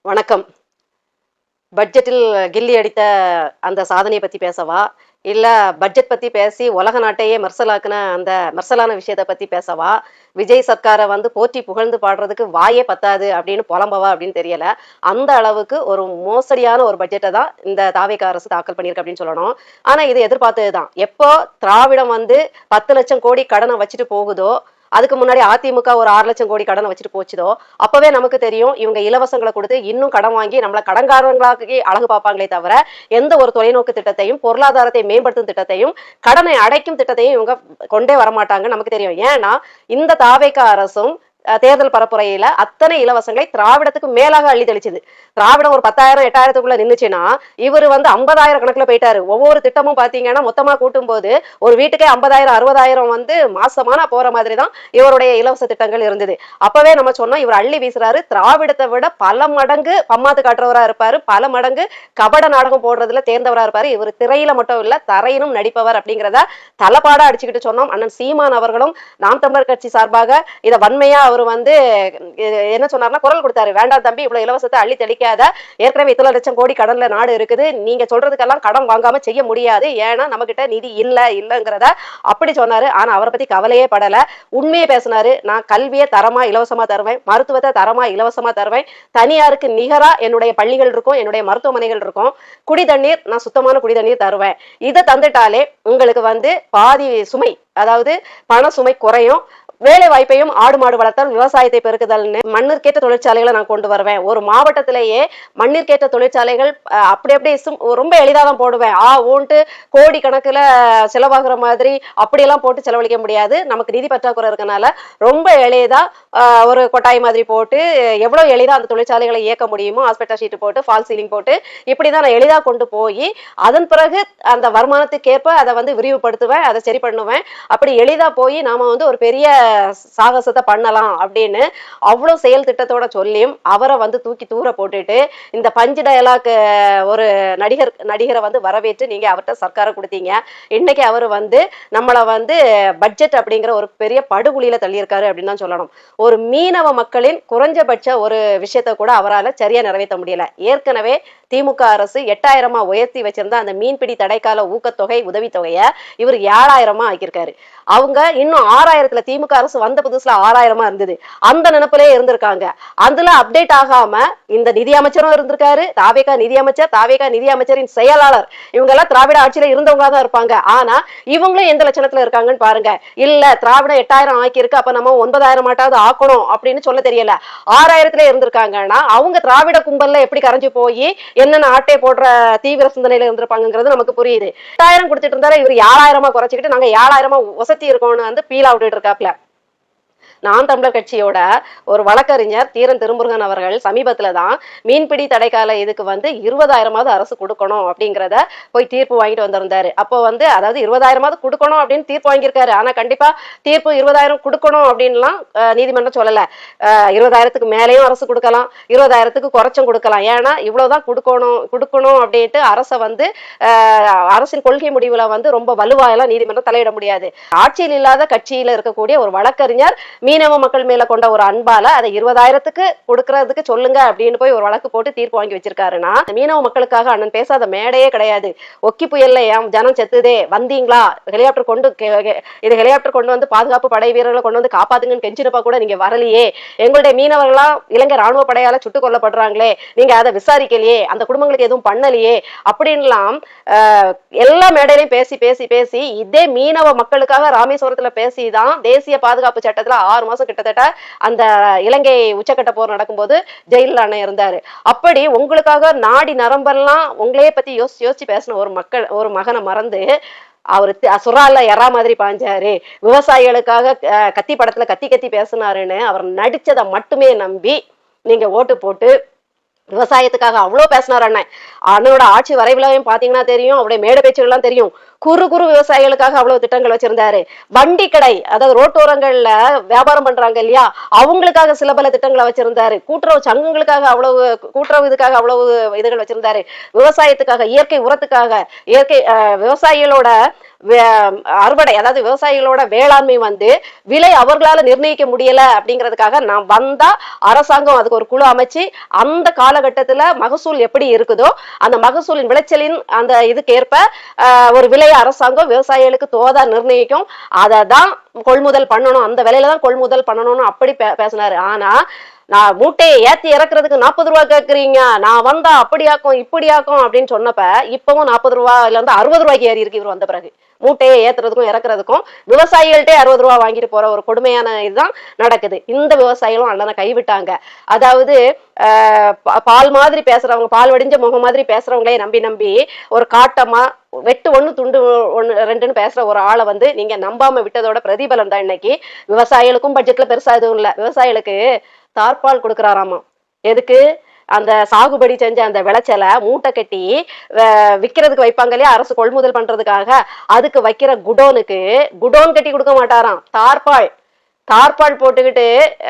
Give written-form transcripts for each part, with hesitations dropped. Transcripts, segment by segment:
வணக்கம். பட்ஜெட்டில் கில்லி அடித்த அந்த சாதனைய பத்தி பேசவா? இல்ல பட்ஜெட் பத்தி பேசி உலக நாட்டையே மெர்சலாக்குன அந்த மெர்சலான விஷயத்த பத்தி பேசவா? விஜய் சர்க்கார வந்து போற்றி புகழ்ந்து பாடுறதுக்கு வாயே பத்தாது அப்படின்னு புலம்பவா அப்படின்னு தெரியல. அந்த அளவுக்கு ஒரு மோசடியான ஒரு பட்ஜெட்ட தான் இந்த தாவேகா அரசு தாக்கல் பண்ணியிருக்கு அப்படின்னு சொல்லணும். ஆனா இது எதிர்பார்த்தது தான். எப்போ திராவிடம் வந்து 10,00,000 கோடி கடன வச்சுட்டு போகுதோ, அதுக்கு முன்னாடி அதிமுக ஒரு 6,00,000 கோடி கடனை வச்சுட்டு போச்சுதோ, அப்பவே நமக்கு தெரியும் இவங்க இலவசங்கள குடுத்து இன்னும் கடன் வாங்கி நம்மள கடன்காரங்களாக்கி அழகு பார்ப்பாங்களே தவிர, எந்த ஒரு தொலைநோக்கு திட்டத்தையும், பொருளாதாரத்தை மேம்படுத்தும் திட்டத்தையும், கடனை அடைக்கும் திட்டத்தையும் இவங்க கொண்டே வரமாட்டாங்கன்னு நமக்கு தெரியும். ஏன்னா, இந்த தாவேகா அரசும் தேர்தல் பரப்புரையில அத்தனை இலவசங்களை திராவிடத்துக்கு மேலாக அள்ளி தெளிச்சுது. திராவிடம் ஒரு 10,000 8,000த்துக்குள்ள நின்னுச்சுன்னா, இவரு வந்து 50,000 கணக்குல போயிட்டாரு. ஒவ்வொரு திட்டமும் பாத்தீங்கன்னா, மொத்தமா கூட்டும்போது ஒரு வீட்டுக்கே 50,000 60,000 வந்து மாசமானா போற மாதிரி தான் இவருடைய இலவச திட்டங்கள் இருந்தது. அப்பவே நம்ம சொன்னோம் இவர் அள்ளி வீசுறாரு. திராவிடத்தை விட பல மடங்கு பம்மாத்து காட்டுறவரா இருப்பாரு. பல மடங்கு கபட நாடகம் போடுறதுல தேர்ந்தவரா இருப்பாரு. இவர் திரையில மட்டும் இல்ல தரையிலும் நடிப்பவர் அப்படிங்கிறத தலப்பாடா அடிச்சுக்கிட்டு சொன்னோம். அண்ணன் சீமான் அவர்களும் நாம் தமிழர் கட்சி சார்பாக இதை வன்மையா அவர் வந்து என்ன சொன்னார்னா குரல் கொடுத்தாரு. வேண்டாம் தம்பி, இவ்வளவு இலவசத்தை அள்ளி தெளிக்காத. ஏற்கனவே இத்தனை லட்சம் கோடி கடன்ல நாடு இருக்குது. நீங்க சொல்றதுக்கெல்லாம் கடன் வாங்காம செய்ய முடியாது. ஏன்னா நம்ம கிட்ட நிதி இல்லங்கிறத அப்படி சொன்னாரு. ஆனா அவரை பத்தி கவலையே படல. உண்மையை பேசினாரு. நான் கல்வியை தரமா இலவசமா தருவேன், மருத்துவத்தை தரமா இலவசமா தருவேன், தனியாருக்கு நிகரா என்னுடைய பள்ளிகள் இருக்கும், என்னுடைய மருத்துவமனைகள் இருக்கும், குடி தண்ணீர் நான் சுத்தமான குடி தண்ணீர் தருவேன். இதை தந்துட்டாலே உங்களுக்கு வந்து பாதி சுமை, அதாவது பண சுமை குறையும். வேலை வாய்ப்பையும் ஆடு மாடு வளர்த்தல், விவசாயத்தை பெருக்குதல்னு மண்ணிற்கேற்ற தொழிற்சாலைகளை நான் கொண்டு வருவேன். ஒரு மாவட்டத்திலேயே மண்ணிற்கேற்ற தொழிற்சாலைகள் அப்படி ரொம்ப எளிதாக தான் போடுவேன். ஊன்ட்டு கோடி கணக்குல செலவாகிற மாதிரி அப்படியெல்லாம் போட்டு செலவழிக்க முடியாது. நமக்கு நிதி பற்றாக்குறை இருக்கனால ரொம்ப எளிதா ஒரு கொட்டாய் மாதிரி போட்டு எவ்வளவு எளிதா அந்த தொழிற்சாலைகளை இயக்க முடியுமோ, ஹாஸ்பிட்டல் ஷீட் போட்டு ஃபால் சீலிங் போட்டு இப்படிதான் நான் எளிதா கொண்டு போய் அதன் பிறகு அந்த வருமானத்துக்கேற்ப அதை வந்து விரிவுபடுத்துவேன், அதை சரி பண்ணுவேன். அப்படி எளிதா போய் நாம வந்து ஒரு பெரிய சாகசத்தை பண்ணலாம் அப்படின்னு அவ்வளவு செயல் திட்டத்தோட சொல்லியும் அவரை வந்து தூக்கி தூர போட்டுட்டு இந்த பஞ்சு டயலாக் ஒரு நடிகரை வந்து வரவேற்று நீங்க அவர்கிட்ட சர்க்காரை கொடுத்தீங்க. இன்னைக்கு அவர் வந்து நம்மளை வந்து பட்ஜெட் அப்படிங்கிற ஒரு பெரிய படுகுழியில தள்ளியிருக்காரு அப்படின்னு தான் சொல்லணும். ஒரு மீனவ மக்களின் குறைஞ்சபட்ச ஒரு விஷயத்த கூட அவரால் சரியா நிறைவேற்ற முடியல. ஏற்கனவே திமுக அரசு 8,000 உயர்த்தி வச்சிருந்த அந்த மீன்பிடி தடைக்கால ஊக்கத்தொகை உதவித்தொகையை இவர் 7,000 ஆக்கியிருக்காரு. அவங்க இன்னும் 6,000த்துல திமுக அரசு வந்த புதுசுல 6,000 இருந்தது. அந்த நினைப்பிலே இருந்திருக்காங்க. அதுல அப்டேட் ஆகாம இந்த நிதி அமைச்சரும் இருந்திருக்காரு, தாவேகா நிதி அமைச்சரின் செயலாளர், இவங்க எல்லாம் திராவிட ஆட்சியில இருந்தவங்க தான் இருப்பாங்க. ஆனா இவங்களும் எந்த லட்சணத்துல இருக்காங்கன்னு பாருங்க. இல்ல திராவிடம் 8,000 ஆக்கியிருக்கு, அப்ப நம்ம 9,000 ஆக்கணும் அப்படின்னு சொல்ல தெரியல. 6,000த்துல இருந்திருக்காங்கன்னா அவங்க திராவிட கும்பல்ல எப்படி கரைஞ்சு போய் என்னென்ன ஆட்டை போடுற தீவிர சிந்தனையில இருந்திருப்பாங்கிறது நமக்கு புரியுது. 8,000 கொடுத்துட்டு இருந்தாரு, இவர் 7,000 குறைச்சிக்கிட்டு நாங்க 7,000 வசதி இருக்கோம்னு வந்து பீல் அவுட்டு இருக்காப்ல. நாம் தமிழர் கட்சியோட ஒரு வழக்கறிஞர் தீரன் திருமுருகன் அவர்கள் சமீபத்துல தான் மீன்பிடி தடைக்கால இதுக்கு வந்து 20,000 அரசு கொடுக்கணும் அப்படிங்கிறத போய் தீர்ப்பு வாங்கிட்டு வந்திருந்தாரு. அப்போ வந்து அதாவது 20,000 கொடுக்கணும் அப்படின்னு தீர்ப்பு வாங்கியிருக்காரு. ஆனா கண்டிப்பா தீர்ப்பு 20,000 கொடுக்கணும் அப்படின்லாம் நீதிமன்றம் சொல்லல. 20,000க்கு மேலேயும் அரசு கொடுக்கலாம், 20,000க்கு குறைச்சும் கொடுக்கலாம். ஏன்னா இவ்வளவுதான் கொடுக்கணும் அப்படின்ட்டு அரசை வந்து அரசின் கொள்கை முடிவுல வந்து ரொம்ப வலுவாயெல்லாம் நீதிமன்றம் தலையிட முடியாது. ஆட்சியில் இல்லாத கட்சியில இருக்கக்கூடிய ஒரு வழக்கறிஞர் மீனவ மக்கள் மேல கொண்ட ஒரு அன்பால அதை 20,000க்கு கொடுக்கறதுக்கு சொல்லுங்க அப்படின்னு போய் ஒரு வழக்கு போட்டு தீர்ப்பு வாங்கி வச்சிருக்காருன்னா, மீனவ மக்களுக்காக அண்ணன் பேசாத மேடையே கிடையாது. ஒக்கி புயல்ல ஜனம் செத்துதே, வந்தீங்களா, ஹெலிகாப்டர் கொண்டு வந்து பாதுகாப்பு படை வீரர்களை கொண்டு வந்து காப்பாத்துங்கன்னு கெஞ்சினப்பா கூட நீங்க வரலையே. எங்களுடைய மீனவர்களா இலங்கை ராணுவ படையால சுட்டுக் கொல்லப்படுறாங்களே, நீங்க அதை விசாரிக்கலையே, அந்த குடும்பங்களுக்கு எதுவும் பண்ணலையே அப்படின்லாம் எல்லா மேடையிலையும் பேசி பேசி பேசி இதே மீனவ மக்களுக்காக ராமேஸ்வரத்துல பேசிதான் தேசிய பாதுகாப்பு சட்டத்துல 6 மாசம் கிட்டத்தட்ட அந்த இலங்கை உச்சக்கட்ட போர் நடக்கும்போது ஜெயிலில் அண்ணன் இருந்தாரு. அப்படி உங்களுக்காக நாடி நரம்பெல்லாம் உங்களையே பத்தி யோசிச்சு பேசின ஒரு மகனை மறந்து அவரு சுறால எறா மாதிரி பாஞ்சாரு, விவசாயிகளுக்காக கத்தி படத்துல கத்தி பேசினாருன்னு அவர் நடிச்சதை மட்டுமே நம்பி நீங்க ஓட்டு போட்டு விவசாயத்துக்காக அவ்வளவு பேசினார் அண்ணன். அண்ணனோட ஆட்சி வரைவிலையும் பாத்தீங்கன்னா தெரியும், அவருடைய மேடை பேச்சுகள்லாம் தெரியும். குறு குறு விவசாயிகளுக்காக அவ்வளவு திட்டங்கள் வச்சிருந்தாரு. வண்டி கடை, அதாவது ரோட்டோரங்கள்ல வியாபாரம் பண்றாங்க இல்லையா, அவங்களுக்காக சில பல திட்டங்களை வச்சிருந்தாரு. கூட்டுறவு சங்கங்களுக்காக அவ்வளவு, கூட்டுறவு இதுக்காக அவ்வளவு இதுகள் வச்சிருந்தாரு. விவசாயத்துக்காக, இயற்கை உரத்துக்காக, இயற்கை விவசாயிகளோட அறுவடை, அதாவது விவசாயிகளோட வேளாண்மை வந்து விலை அவர்களால நிர்ணயிக்க முடியல அப்படிங்கிறதுக்காக நான் வந்தா அரசாங்கம் அதுக்கு ஒரு குழு அமைச்சு அந்த காலகட்டத்துல மகசூல் எப்படி இருக்குதோ அந்த மகசூலின் விளைச்சலின் அந்த இதுக்கு ஏற்ப ஒரு விலையை அரசாங்கம் விவசாயிகளுக்கு தோதா நிர்ணயிக்கும். அதை தான் கொள்முதல் பண்ணணும், அந்த விலையில தான் கொள்முதல் பண்ணணும்னு அப்படி பேசினாரு. ஆனா நான் மூட்டையை ஏத்தி இறக்குறதுக்கு 40 ரூபாய் கேக்குறீங்க, நான் வந்தா அப்படியாக்கும் இப்படியாக்கும் அப்படின்னு சொன்னப்ப இப்பவும் 40 ரூபாயில இருந்து 60 ரூபாய்க்கு ஏறி இருக்கு இவர் வந்த பிறகு. மூட்டையை ஏத்துறதுக்கும் இறக்குறதுக்கும் விவசாயிகள்ட்டே 60 ரூபாய் வாங்கிட்டு போற ஒரு கொடுமையான இதுதான் நடக்குது. இந்த விவசாயிகளும் அண்ணனை கைவிட்டாங்க. அதாவது பால் மாதிரி பேசுறவங்க, பால் வடிஞ்ச முகம் மாதிரி பேசுறவங்களே நம்பி நம்பி ஒரு காட்டமா வெட்டு ஒண்ணு துண்டு ஒண்ணு ரெண்டுன்னு பேசுற ஒரு ஆளை வந்து நீங்க நம்பாம விட்டதோட பிரதிபலன் தான் இன்னைக்கு. விவசாயிகளுக்கும் பட்ஜெட்ல பெருசா எதுவும் இல்ல, விவசாயிகளுக்கு தார்பால் கொடுக்குறாராமா. எதுக்கு? அந்த சாகுபடி செஞ்ச அந்த விளைச்சலை மூட்டை கட்டி விற்கிறதுக்கு வைப்பாங்க இல்லையா, அரசு கொள்முதல் பண்றதுக்காக, அதுக்கு வைக்கிற குடோனுக்கு குடோன் கட்டி கொடுக்க மாட்டாராம், தார்பால். தார்பால் போட்டுக்கிட்டு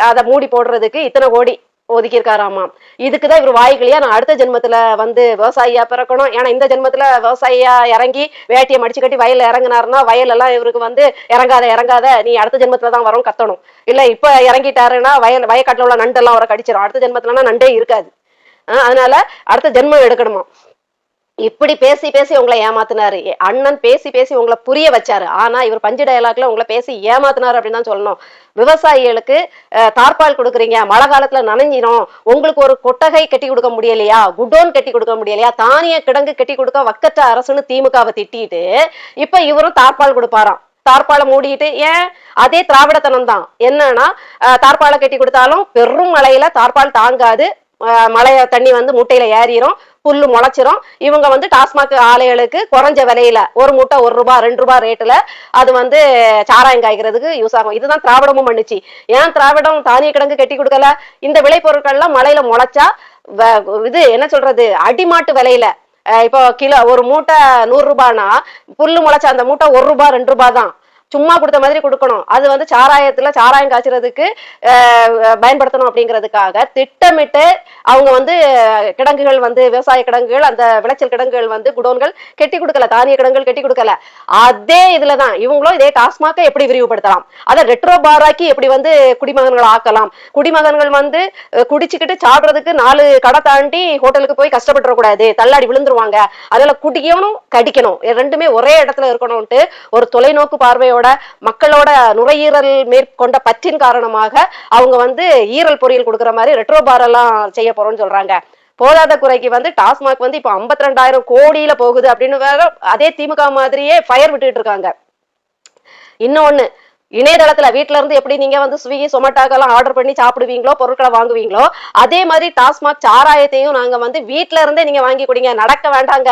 அதை மூடி போடுறதுக்கு இத்தனை கோடி ஒதுக்கி இருக்காராமா. இதுக்குதான் இவர் வாய்களையா நான் அடுத்த ஜென்மத்துல வந்து விவசாயியா பிறக்கணும், ஏன்னா இந்த ஜென்மத்துல விவசாயியா இறங்கி வேட்டியை மடிச்சு கட்டி வயல்ல இறங்கினாருன்னா வயல் எல்லாம் இவருக்கு வந்து இறங்காத இறங்காத நீ அடுத்த ஜென்மத்துலதான் வரும் கத்தணும். இல்ல இப்ப இறங்கிட்டாருன்னா வயக்காட்டுல உள்ள நண்டெல்லாம் அவரை கடிச்சிடும், அடுத்த ஜென்மத்துலன்னா நண்டே இருக்காது. அதனால அடுத்த ஜென்மம் எடுக்கணுமா. இப்படி பேசி பேசி உங்களை ஏமாத்தினாரு அண்ணன், பேசி பேசி உங்களை புரிய வச்சாரு. ஆனா இவர் பஞ்சு டயலாக்ல உங்களை பேசி ஏமாத்தினாரு அப்படின்னு தான் சொல்லணும். விவசாயிகளுக்கு தார்பால் கொடுக்குறீங்க, மழை காலத்துல நனைஞ்சிரும், உங்களுக்கு ஒரு கொட்டகை கட்டி கொடுக்க முடியலையா, குடோன் கட்டி கொடுக்க முடியலையா, தானிய கிடங்கு கட்டி கொடுக்க வக்கற்ற அரசுன்னு திமுகவை திட்டிட்டு இப்ப இவரும் தார்பால் கொடுப்பாராம். தார்பாலை மூடிட்டு, ஏன் அதே திராவிடத்தனம் தான். என்னன்னா தார்பாலை கட்டி கொடுத்தாலும் பெரும் மழையில தார்பால் தாங்காது, மழைய தண்ணி வந்து மூட்டையில ஏறிடும், புல்லு முளைச்சிரும். இவங்க வந்து டாஸ்மாக் ஆலைகளுக்கு குறைஞ்ச விலையில ஒரு மூட்டை 1 ரூபாய் 2 ரூபாய் ரேட்டுல அது வந்து சாராயம் காய்க்கிறதுக்கு யூஸ் ஆகும். இதுதான் திராவிடமும் பண்ணுச்சு. ஏன் திராவிடம் தானிய கிடங்கு கட்டி கொடுக்கல? இந்த விளை பொருட்கள்லாம் மழையில முளைச்சா இது என்ன சொல்றது, அடிமாட்டு விலையில இப்போ கிலோ ஒரு மூட்டை 100 ரூபாய்னா புல்லு முளைச்சா அந்த மூட்டை 1 ரூபாய் 2 ரூபாய் தான், சும்மா கொடுத்த மாதிரி கொடுக்கணும். அது வந்து சாராயம் காய்ச்சறதுக்கு பயன்படுத்தணும் அப்படிங்கிறதுக்காக திட்டமிட்டு அவங்க வந்து கிடங்குகள் வந்து விவசாய கிடங்குகள், அந்த விளைச்சல் கிடங்குகள் வந்து குடோன்கள் கெட்டி கொடுக்கல, தானிய கிடங்குகள் கெட்டி கொடுக்கல. அதே இதுலதான் இவங்களும் இதே டாஸ்மாக எப்படி விரிவுபடுத்தலாம், அதை ரெட்ரோ பாராக்கி எப்படி வந்து குடிமகன்கள் ஆக்கலாம், குடிமகன்கள் வந்து குடிச்சுக்கிட்டு சாப்பிடுறதுக்கு 4 கடை தாண்டி ஹோட்டலுக்கு போய் கஷ்டப்பட்டுறக்கூடாது, தள்ளாடி விழுந்துருவாங்க, அதனால குடிக்கணும் கடிக்கணும் ரெண்டுமே ஒரே இடத்துல இருக்கணும்ட்டு ஒரு தொலைநோக்கு பார்வையோட மக்களோட நுரையீரல் மேற்கொண்ட பற்றின் காரணமாக அவங்க வந்து ஈரல் பொரியல் கொடுக்குற மாதிரி ரெட்ரோ பார் எல்லாம் செய்ய போறோம்னு சொல்றாங்க. போதாத குறைக்கு வந்து டாஸ்மாக் வந்து இப்ப 52,000 கோடியில போகுது அப்படின்னு வேற அதே திமுக மாதிரியே ஃபயர் விட்டுட்டு இருக்காங்க. இன்னொன்னு, இணையதளத்துல வீட்டுல இருந்து எப்படி நீங்க வந்து ஸ்விக்கி சொமேட்டோக்கெல்லாம் ஆர்டர் பண்ணி சாப்பிடுவீங்களோ, பொருட்களை வாங்குவீங்களோ, அதே மாதிரி டாஸ்மாக் சாராயத்தையும் நாங்க வந்து வீட்டுல இருந்தே நீங்க வாங்கி குடிங்க, நடக்க வேண்டாங்க.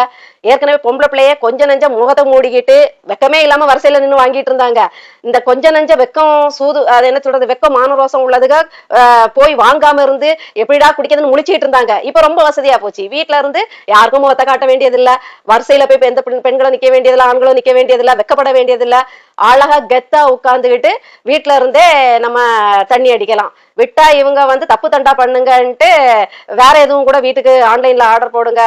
ஏற்கனவே பொம்பளை பிள்ளைய கொஞ்ச நெஞ்ச முகத்தை மூடிக்கிட்டு வெக்கமே இல்லாம வரிசையில நின்று வாங்கிட்டு இருந்தாங்க. இந்த கொஞ்ச நெஞ்ச வெக்கம் சூது, அது என்ன சொல்றது, வெக்கம் மானரோசம் உள்ளதுக்கு போய் வாங்காம இருந்து எப்படிடா குடிக்கிறதுன்னு முழிச்சிட்டு இருந்தாங்க. இப்ப ரொம்ப வசதியா போச்சு, வீட்டுல இருந்து யாருக்கும் முகத்தை காட்ட வேண்டியதில்லை, வரிசையில போய் எந்த பெண்களும் நிக்க வேண்டியதில்லை, ஆண்களும் நிக்க வேண்டியதில்லை, வெக்கப்பட வேண்டியதில்லை, அழகா கெத்தா உட்காந்துக்கிட்டு வீட்டுல இருந்தே நம்ம தண்ணி அடிக்கலாம். விட்டா இவங்க வந்து தப்பு தண்டா பண்ணுங்கன்ட்டு வேற எதுவும் கூட வீட்டுக்கு ஆன்லைன்ல ஆர்டர் போடுங்க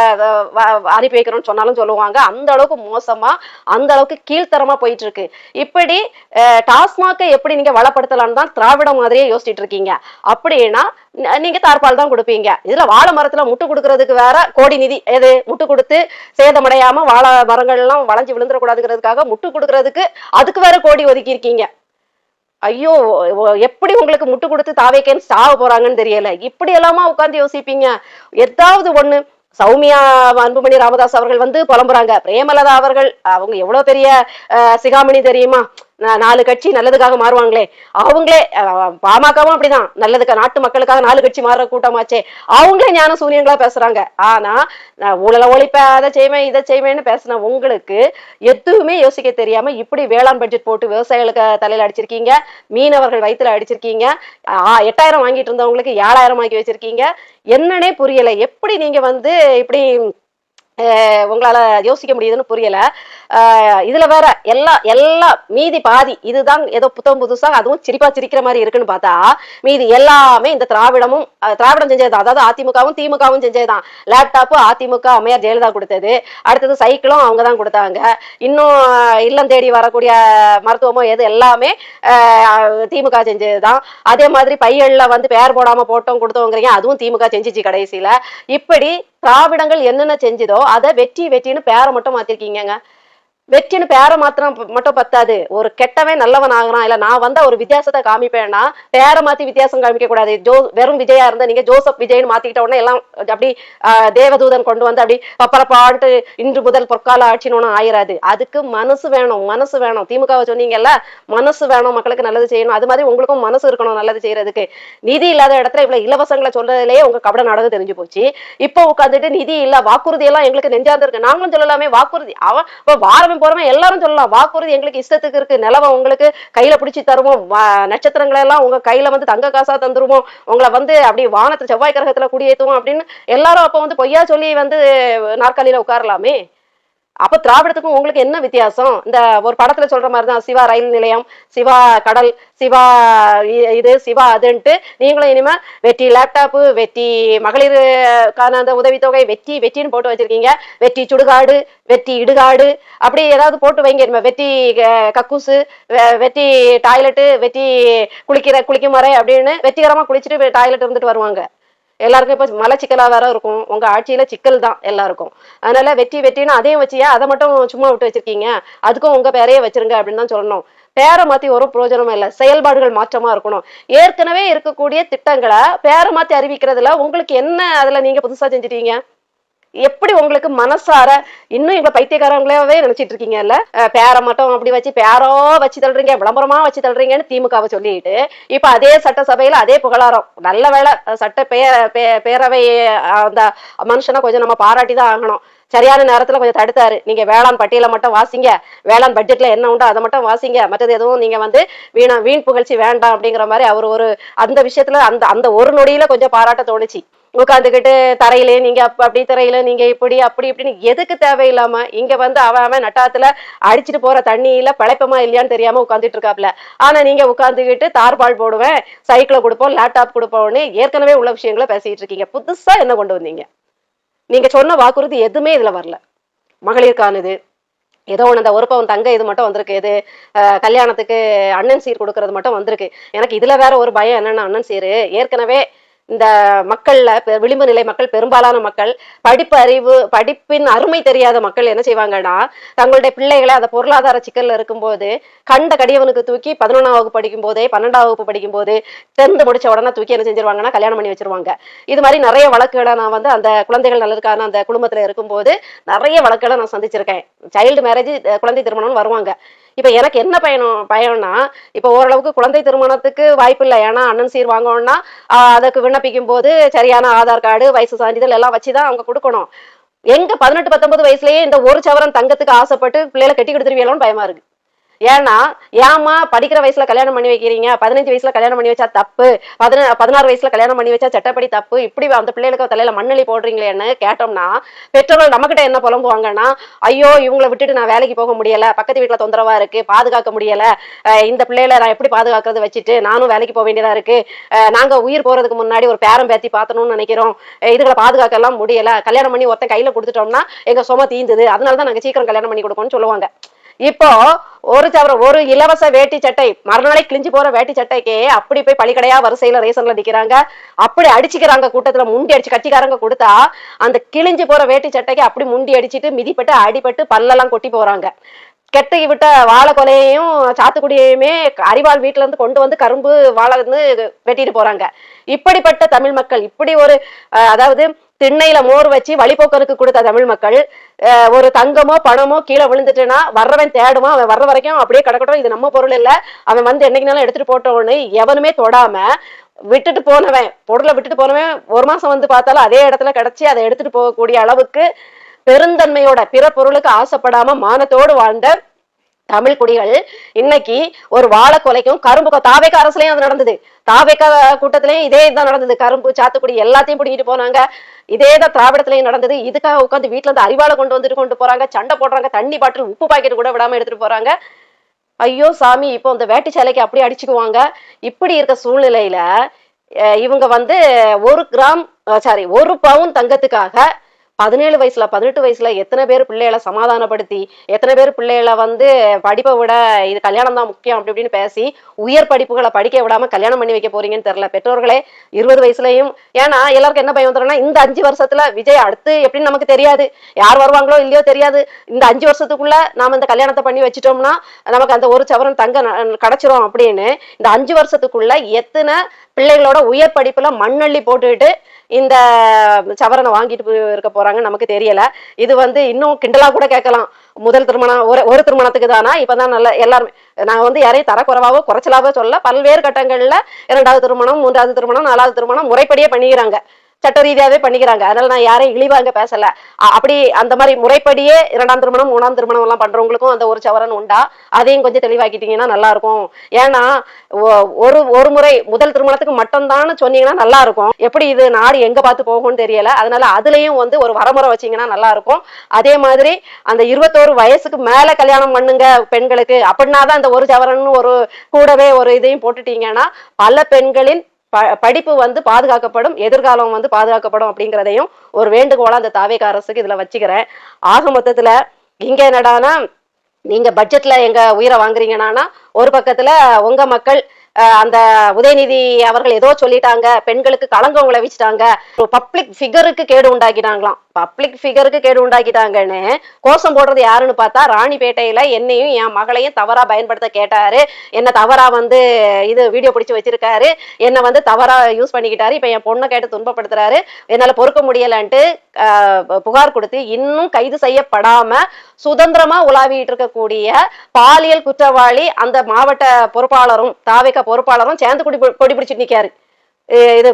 அனுப்பி வைக்கிறோம்னு சொன்னாலும் சொல்லுவாங்க. அந்த அளவுக்கு மோசமா, அந்த அளவுக்கு கீழ்த்தரமா போயிட்டு இருக்கு. இப்படி டாஸ்மாக்கை எப்படி நீங்க வளப்படுத்தலாம்னு தான் திராவிட மாதிரியே யோசிச்சுட்டு இருக்கீங்க. அப்படின்னா நீங்க தார்பால் தான் கொடுப்பீங்க. இதுல வாழை மரத்துல முட்டு கொடுக்கறதுக்கு வேற கோடி நிதி, எது முட்டு கொடுத்து சேதமடையாம வாழை மரங்கள் எல்லாம் வளைஞ்சு விழுந்துடக்கூடாதுங்கிறதுக்காக முட்டு கொடுக்கறதுக்கு அதுக்கு வேற கோடி ஒதுக்கி இருக்கீங்க. ஐயோ, எப்படி உங்களுக்கு முட்டு கொடுத்து தாவேக்கேன்னு சாவ போறாங்கன்னு தெரியல. இப்படி எல்லாமா உட்கார்ந்து யோசிப்பீங்க? ஏதாவது ஒண்ணு. சௌமியா அன்புமணி ராமதாஸ் அவர்கள் வந்து புலம்புறாங்க, பிரேமலதா அவர்கள் அவங்க எவ்வளவு பெரிய சிகாமணி தெரியுமா, 4 கட்சி நல்லதுக்காக மாறுவாங்களே, அவங்களே பாமகவும் அப்படிதான், நல்லதுக்கு நாட்டு மக்களுக்காக 4 கட்சி மாறுற கூட்டமாச்சே, அவங்களே ஞான சூரியங்களா பேசுறாங்க. ஆனா ஊழல ஒழிப்ப அதை செய்வேன் இதை செய்வேன்னு பேசின உங்களுக்கு எதுவுமே யோசிக்க தெரியாம இப்படி வேளாண் பட்ஜெட் போட்டு விவசாயிகளுக்கு தலையில அடிச்சிருக்கீங்க, மீனவர்கள் வயிற்றுல அடிச்சிருக்கீங்க, 8,000 வாங்கிட்டு இருந்தவங்களுக்கு 7,000 ஆக்கி வச்சிருக்கீங்க. என்னன்னே புரியல. எப்படி நீங்க வந்து இப்படி உங்களால யோசிக்க முடியுதுன்னு புரியல. இதுல வேற எல்லாம் மீதி பாதி இதுதான் ஏதோ புத்தம் புதுசா அதுவும் சிரிப்பா சிரிக்கிற மாதிரி இருக்குன்னு பார்த்தா, மீதி எல்லாமே இந்த திராவிடம் செஞ்சதுதான். அதாவது அதிமுகவும் திமுகவும் செஞ்சதுதான். லேப்டாப் அதிமுக அம்மையார் ஜெயலலிதா கொடுத்தது. அடுத்தது சைக்கிளும் அவங்க தான் கொடுத்தாங்க. இன்னும் இல்லம் தேடி வரக்கூடிய மருத்துவமோ எது எல்லாமே திமுக செஞ்சதுதான். அதே மாதிரி பையல்ல வந்து பெயர் போடாம போட்டோம் கொடுத்தோங்கிறீங்க, அதுவும் திமுக செஞ்சிச்சு கடைசியில. இப்படி திராவிடங்கள் என்னென்ன செஞ்சுதோ அதை வெற்றின்னு பேரை மட்டும் மாத்திருக்கீங்க. வெற்றின்னு பேரை மாத்திரம் மட்டும் பத்தாது. ஒரு கெட்டவன் நல்லவன் ஆகுறான், இல்ல நான் வந்தா ஒரு வித்தியாசத்தை காமிப்பேன்னா பேரை மாத்தி வித்தியாசம் காமிக்க கூடாது. வெறும் விஜயா இருந்தா நீங்க ஜோசப் விஜய்னு மாத்திக்கிட்ட உடனே எல்லாம் அப்படி தேவதூதன் கொண்டு வந்து அப்படி பப்பரப்பான்ட்டு இன்று முதல் பொற்கால ஆட்சின்னு ஒன்றும் ஆயிராது. அதுக்கு மனசு வேணும். திமுகவை சொன்னீங்கல்ல, மனசு வேணும், மக்களுக்கு நல்லது செய்யணும். அது மாதிரி உங்களுக்கும் மனசு இருக்கணும் நல்லது செய்யறதுக்கு. நிதி இல்லாத இடத்துல இவ்வளவு இலவசங்களை சொல்றதுலயே உங்க கபட நாடகம் தெரிஞ்சு போச்சு. இப்போ உட்காந்துட்டு நிதி இல்ல, வாக்குறுதி எல்லாம் எங்களுக்கு நெஞ்சார்ந்து இருக்கு. நாங்களும் சொல்லலாமே வாக்குறுதி. அவன் வாரம் போறவங்க எல்லாரும் சொல்லலாம் வாக்குறுதி எங்களுக்கு இஷ்டத்துக்கு இருக்கு, நிலவை உங்களுக்கு கையில பிடிச்சி தருவோம், நட்சத்திரங்களை எல்லாம் உங்க கையில வந்து தங்க காசா தந்துருவோம், உங்களை வந்து அப்படி வானத்துல செவ்வாய் கிரகத்துல குடியேற்றுவோம் அப்படின்னு எல்லாரும் அப்ப வந்து பொய்யா சொல்லி வந்து நாற்காலியில உட்காரலாமே. அப்ப திராவிடத்துக்கும் உங்களுக்கு என்ன வித்தியாசம்? இந்த ஒரு படத்துல சொல்ற மாதிரிதான், சிவா ரயில் நிலையம், சிவா கடல், சிவா இது, சிவா அதுன்ட்டு நீங்களும் இனிமே வெற்றி லேப்டாப்பு, வெற்றி மகளிருக்கான அந்த உதவித்தொகை, வெற்றின்னு போட்டு வச்சிருக்கீங்க. வெற்றி சுடுகாடு, வெற்றி இடுகாடு, அப்படி ஏதாவது போட்டு வைங்க. வெற்றி கக்கூசு, வெற்றி டாய்லெட்டு, வெற்றி குளிக்கும் வரை அப்படின்னு வெற்றிகரமா குளிச்சுட்டு டாய்லெட் இருந்துட்டு வருவாங்க. எல்லாருக்கும் இப்ப மலச்சிக்கலா வேற இருக்கும். உங்க ஆட்சியில சிக்கல் தான் எல்லாருக்கும். அதனால வெற்றின்னு அதையும் வச்சியா அதை மட்டும் சும்மா விட்டு வச்சிருக்கீங்க, அதுக்கும் உங்க பேரையே வச்சிருங்க அப்படின்னு தான் சொல்லணும். பேரை மாத்தி ஒரு பிரயோஜனமும் இல்லை. செயல்பாடுகள் மாற்றமா இருக்கணும். ஏற்கனவே இருக்கக்கூடிய திட்டங்களை பேரை மாத்தி அறிவிக்கிறதுல உங்களுக்கு என்ன அதுல நீங்க புதுசா செஞ்சிட்டீங்க? எப்படி உங்களுக்கு மனசார இன்னும் எங்க பைத்தியக்காரங்களாவே நினைச்சிட்டு இருக்கீங்கல்ல? பேரை மட்டும் அப்படி வச்சு பேரோ வச்சு தள்ளுறீங்க, விளம்பரமா வச்சு தள்ளுறீங்கன்னு திமுகவை சொல்லிட்டு இப்ப அதே சட்டசபையில அதே புகழாரம். நல்ல வேலை சட்ட பேரவை அந்த மனுஷனை கொஞ்சம் நம்ம பாராட்டிதான் ஆகணும். சரியான நேரத்துல கொஞ்சம் தடுத்தாரு. நீங்க வேளாண் பட்டியலை மட்டும் வாசிங்க, வேளாண் பட்ஜெட்ல என்ன உண்டோ அதை மட்டும் வாசிங்க, மற்றது எதுவும் நீங்க வந்து வீண் புகழ்ச்சி வேண்டாம் அப்படிங்கிற மாதிரி அவர் ஒரு அந்த விஷயத்துல அந்த அந்த ஒரு நொடியில கொஞ்சம் பாராட்ட தோணுச்சு. உட்காந்துக்கிட்டு தரையிலே நீங்க அப்படி தரையில நீங்க இப்படி அப்படி இப்படின்னு எதுக்கு தேவையில்லாம இங்க வந்து அவன் நட்டாத்துல அடிச்சுட்டு போற தண்ணியில பிழைப்பமா இல்லையான்னு தெரியாம உட்காந்துட்டு இருக்காப்ல. ஆனா நீங்க உட்காந்துக்கிட்டு தார்பால் போடுவேன், சைக்கிளை கொடுப்போம், லேப்டாப் கொடுப்போம்னு ஏற்கனவே உள்ள விஷயங்களை பேசிட்டு இருக்கீங்க. புதுசா என்ன கொண்டு வந்தீங்க? நீங்க சொன்ன வாக்குறுதி எதுவுமே இதுல வரல. மகளிருக்கானது ஏதோ ஒன்று, இந்த ஒரு பவுன் தங்க இது மட்டும் வந்திருக்கு. இது கல்யாணத்துக்கு அண்ணன் சீர் கொடுக்கறது மட்டும் வந்திருக்கு. எனக்கு இதுல வேற ஒரு பயம் என்னன்னா, அண்ணன் சீர் ஏற்கனவே இந்த மக்கள்ல விளிம்பு நிலை மக்கள், பெரும்பாலான மக்கள், படிப்பின் அருமை தெரியாத மக்கள் என்ன செய்வாங்கன்னா, தங்களுடைய பிள்ளைகளை அந்த பொருளாதார சிக்கல்ல இருக்கும்போது கண்ட கடியவனுக்கு தூக்கி 11ஆம் வகுப்பு படிக்கும் போதே 12ஆம் வகுப்பு படிக்கும் போது தெரிந்து முடிச்ச உடனே தூக்கி என்ன செஞ்சிருவாங்கன்னா கல்யாணம் பண்ணி வச்சிருவாங்க. இது மாதிரி நிறைய வழக்குகளை நான் வந்து அந்த குழந்தைகள் நல்லதுக்கான அந்த குடும்பத்துல இருக்கும்போது நிறைய வழக்குகளை நான் சந்திச்சிருக்கேன். சைல்டு மேரேஜ், குழந்தை திருமணம்னு வருவாங்க. இப்ப எனக்கு என்ன பயம்னா, இப்ப ஓரளவுக்கு குழந்தை திருமணத்துக்கு வாய்ப்பு இல்லை. ஏன்னா அண்ணன் சீர் வாங்கணும்னா அதுக்கு விண்ணப்பிக்கும் போது சரியான ஆதார் கார்டு, வயசு சான்றிதழ் எல்லாம் வச்சுதான் அவங்க கொடுக்கணும். எங்க 18 19 வயசுலயே இந்த ஒரு சவரன் தங்கத்துக்கு ஆசைப்பட்டு பிள்ளைகளை கட்டி கொடுத்துருவீங்களோன்னு பயமா இருக்கு. ஏன்னா ஏமா படிக்கிற வயசுல கல்யாணம் பண்ணி வைக்கிறீங்க, 15 வயசுல கல்யாணம் பண்ணி வச்சா தப்பு, 16 வயசுல கல்யாணம் பண்ணி வச்சா சட்டப்படி தப்பு, இப்படி அந்த பிள்ளைகளுக்கு தலையில மண்ணெளி போடுறீங்களேன்னு கேட்டோம்னா பெற்றோர்கள் நம்மகிட்ட என்ன புலம்புவாங்கன்னா, ஐயோ இவங்களை விட்டுட்டு நான் வேலைக்கு போக முடியல, பக்கத்து வீட்டுல தொந்தரவா இருக்கு, பாதுகாக்க முடியல, இந்த பிள்ளைகளை நான் எப்படி பாதுகாக்கிறது வச்சுட்டு நானும் வேலைக்கு போக வேண்டியதா இருக்கு, நாங்க உயிர் போறதுக்கு முன்னாடி ஒரு பேரம் பேத்தி பார்த்தணும்னு நினைக்கிறோம், இதுகளை பாதுகாக்க எல்லாம் முடியல, கல்யாணம் பண்ணி ஒருத்தன் கையில கொடுத்துட்டோம்னா எங்க சும தீந்துது, அதனாலதான் நாங்க சீக்கிரம் கல்யாணம் பண்ணி கொடுக்கணும்னு சொல்லுவாங்க. இப்போ ஒரு இலவச வேட்டி சட்டை, மறுநாளை கிழிஞ்சு போற வேட்டி சட்டைக்கே அப்படி போய் பழிக்கடையா வரிசையில ரேஷன்ல நிக்கிறாங்க, அப்படி அடிச்சுக்கிறாங்க. கூட்டத்துல முண்டி அடிச்சு கட்சிக்காரங்க கொடுத்தா அந்த கிழிஞ்சு போற வேட்டி சட்டைக்கு அப்படி முண்டி அடிச்சுட்டு மிதிப்பட்டு அடிபட்டு பல்லெல்லாம் கொட்டி போறாங்க. கெட்டி விட்ட வாழை கொலையையும் சாத்துக்குடியையுமே அறிவாள் வீட்டுல இருந்து கொண்டு வந்து கரும்பு வாழைன்னு வெட்டிட்டு போறாங்க. இப்படிப்பட்ட தமிழ் மக்கள், இப்படி ஒரு அதாவது திண்ணையில மோர் வச்சு வழிபோக்கருக்கு கொடுத்த தமிழ் மக்கள், ஒரு தங்கமோ பணமோ கீழே விழுந்துட்டுன்னா வர்றவன் தேடுவான், அவன் வர்ற வரைக்கும் அப்படியே கிடக்கட்டும், இது நம்ம பொருள் இல்லை, அவன் வந்து என்னைக்குனாலும் எடுத்துட்டு போட்டோன்னு எவனுமே தொடாம விட்டுட்டு போனவன், பொருளை விட்டுட்டு போனவன் ஒரு மாசம் வந்து பார்த்தாலும் அதே இடத்துல கிடைச்சி அதை எடுத்துட்டு போகக்கூடிய அளவுக்கு பெருந்தன்மையோட பிற பொருளுக்கு ஆசைப்படாம மானத்தோடு வாழ்ந்த தமிழ் குடிகள் இன்னைக்கு ஒரு வாழை கொலைக்கும் கரும்பு தாவேக்கா அரசுலயும் அது நடந்தது. தாவேக்கா கூட்டத்திலயும் இதே இதுதான் நடந்தது. கரும்பு சாத்துக்குடி எல்லாத்தையும் பிடிக்கிட்டு போனாங்க. இதேதான் திராவிடத்திலயும் நடந்தது. இதுக்காக உட்காந்து வீட்டுல இருந்து அரிவாளை கொண்டு போறாங்க, சண்டை போடுறாங்க, தண்ணி பாட்டில் உப்பு பாக்கெட் கூட விடாம எடுத்துட்டு போறாங்க. ஐயோ சாமி, இப்போ இந்த வேட்டி சேலைக்கு அப்படியே அடிச்சுக்குவாங்க. இப்படி இருக்க சூழ்நிலையில இவங்க வந்து 1 பவுன் தங்கத்துக்காக 17 வயசுல 18 வயசுல எத்தனை பேர் பிள்ளைகளை சமாதானப்படுத்தி, எத்தனை பேர் பிள்ளைகளை வந்து படிப்பை விட இது கல்யாணம் தான் முக்கியம் அப்படி இப்படின்னு பேசி உயர் படிப்புகளை படிக்க விடாம கல்யாணம் பண்ணி வைக்க போறீங்கன்னு தெரியல. பெற்றோர்களே 20 வயசுலயும், ஏன்னா எல்லாருக்கும் என்ன பயம் வந்துடும்னா, இந்த 5 வருஷத்துல விஜய் அடுத்து எப்படின்னு நமக்கு தெரியாது, யார் வருவாங்களோ இல்லையோ தெரியாது. இந்த 5 வருஷத்துக்குள்ள நாம இந்த கல்யாணத்தை பண்ணி வச்சுட்டோம்னா நமக்கு அந்த 1 சவரன் தங்க கிடைச்சிரும் அப்படின்னு இந்த 5 வருஷத்துக்குள்ள எத்தனை பிள்ளைகளோட உயர் படிப்புல மண்ணள்ளி போட்டுக்கிட்டு இந்த சவரனை வாங்கிட்டு இருக்க போறாங்க நமக்கு தெரியல. இது வந்து இன்னும் கிண்டலா கூட கேட்கலாம். முதல் திருமணம் ஒரு திருமணத்துக்கு தானா, இப்பதான் நல்ல எல்லாருமே, நான் வந்து யாரையும் தரக்குறைவாவோ குறைச்சலாவோ சொல்ல, பல்வேறு கட்டங்கள்ல 2வது திருமணம், 3வது திருமணம், 4வது திருமணம் முறைப்படியே பண்ணிக்கிறாங்க, சட்ட ரீதியாவே பண்ணிக்கிறாங்க. அதனால நான் யாரையும் இழிவாங்க பேசல. அப்படி அந்த மாதிரி முறைப்படியே 2ஆம் திருமணம் 3ஆம் திருமணம் எல்லாம் பண்றவங்களுக்கும் அந்த 1 சவரன் உண்டா, அதையும் கொஞ்சம் தெளிவாக்கிட்டீங்கன்னா நல்லா இருக்கும். ஏன்னா ஒரு முறை முதல் திருமணத்துக்கு மட்டும்தான் சொன்னீங்கன்னா நல்லா இருக்கும். எப்படி இது நாடு எங்க பார்த்து போகும்னு தெரியல. அதனால அதுலயும் வந்து ஒரு வரமுறை வச்சீங்கன்னா நல்லா இருக்கும். அதே மாதிரி அந்த 21 வயசுக்கு மேல கல்யாணம் பண்ணுங்க பெண்களுக்கு அப்படின்னாதான் அந்த 1 சவரன் ஒரு கூடவே ஒரு இதையும் போட்டுட்டீங்கன்னா பல பெண்களின் படிப்பு வந்து பாதுகாக்கப்படும், எதிர்காலம் வந்து பாதுகாக்கப்படும் அப்படிங்கிறதையும் ஒரு வேண்டுகோளா அந்த தாவேகா அரசுக்கு இதுல வச்சுக்கிறேன். ஆக மொத்தத்துல இங்க என்னடானா, நீங்க பட்ஜெட்ல எங்க உயிரை வாங்குறீங்கன்னா, ஒரு பக்கத்துல உங்க மக்கள் அந்த உதயநிதி அவர்கள் ஏதோ சொல்லிட்டாங்க, பெண்களுக்கு களங்கம் விளைவிச்சிட்டாங்க, பப்ளிக் ஃபிகருக்கு கேடு உண்டாக்கிட்டாங்களாம். பப்ளிக் ஃபிகருக்கு கேடு உண்டாக்கிட்டாங்கன்னு கோஷம் போடுறது யாருன்னு பார்த்தா, ராணிப்பேட்டையில என்னையும் என் மகளையும் தவறா பயன்படுத்த கேட்டாரு, என்ன தவறா வந்து இது வீடியோ பிடிச்சு வச்சிருக்காரு, என்ன வந்து தவறா யூஸ் பண்ணிக்கிட்டாரு, இப்ப என் பொண்ணை கேட்டு துன்பப்படுத்துறாரு, என்னால பொறுக்க முடியலன்ட்டு புகார் கொடுத்து இன்னும் கைது செய்யப்படாம சுதந்திரமா உலாவிட்டு இருக்கக்கூடிய பாலியல் குற்றவாளி அந்த மாவட்ட பொறுப்பாளரும் தாவேகா பொறுப்பாளரும் சேர்ந்து கொடி பிடிச்சிட்டு நிக்காரு. இது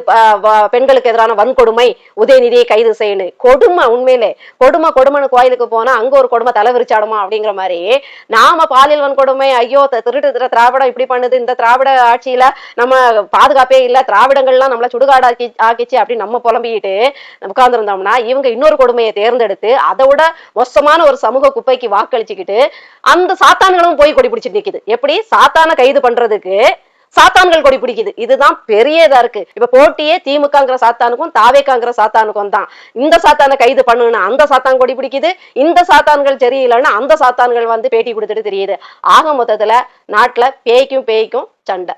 பெண்களுக்கு எதிரான வன்கொடுமை, உதயநிதியை கைது செய்யணும். கொடுமை, உண்மையிலே கொடுமைன்னு கோயிலுக்கு போனா அங்க ஒரு கொடுமை தலை விரிச்சாடுமா அப்படிங்கிற மாதிரி நாம பாலியல் வன்கொடுமை, ஐயோ திருட்டு திராவிடம் இப்படி பண்ணுது, இந்த திராவிட ஆட்சியில நம்ம பாதுகாப்பே இல்ல, திராவிடங்கள்லாம் நம்மள சுடுகாடு ஆக்கிச்சு அப்படின்னு நம்ம புலம்பிக்கிட்டு உட்கார்ந்துருந்தோம்னா, இவங்க இன்னொரு கொடுமையை தேர்ந்தெடுத்து அதை விட மோசமான ஒரு சமூக குப்பைக்கு வாக்களிச்சுக்கிட்டு அந்த சாத்தான்களும் போய் கொடி பிடிச்சிட்டு நிக்குது. எப்படி சாத்தான கைது பண்றதுக்கு சாத்தான்கள் கொடி பிடிக்குது. இதுதான் பெரிய இதா இருக்கு. இப்ப போட்டியே திமுகங்கிற சாத்தானுக்கும் தாவேக்காங்கிற சாத்தானுக்கும் தான். இந்த சாத்தானை கைது பண்ணுன்னா அந்த சாத்தான் கொடி பிடிக்குது, இந்த சாத்தான்கள் சரியில்லைன்னா அந்த சாத்தான்கள் வந்து பேட்டி கொடுத்துட்டு தெரியுது. ஆக மொத்தத்துல நாட்டுல பேய்க்கும் சண்டை.